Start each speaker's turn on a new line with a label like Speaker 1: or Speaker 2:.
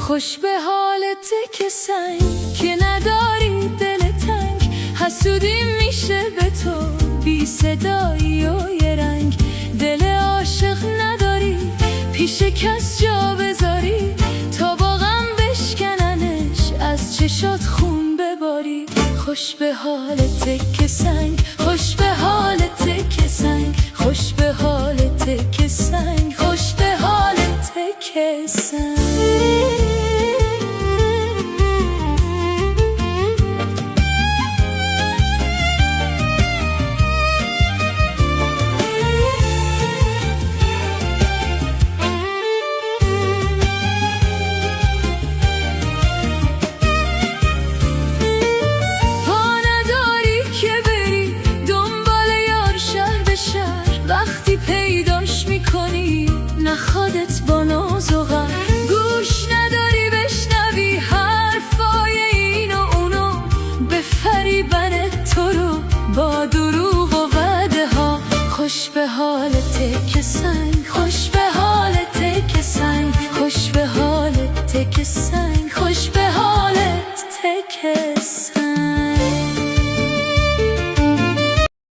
Speaker 1: خوش به حالت که سنگ که نداری دل تنگ، حسودی میشه به تو بی صدایی و یه رنگ. دل عاشق نداری پیش کس جا بذاری، تا با غم بشکننش از چشات خون بباری. خوش به حالت که سنگ، خوش به حالت که سنگ، خوش به حالت که سنگ، خوش به حالت که سنگ. وقتی پیداش میکنی نخوادت با ناز و غم، گوش نداری بشنوی حرفای این و اونو، بفریبن تو رو با دروغ و وعده ها. خوش به حالت که سنگ،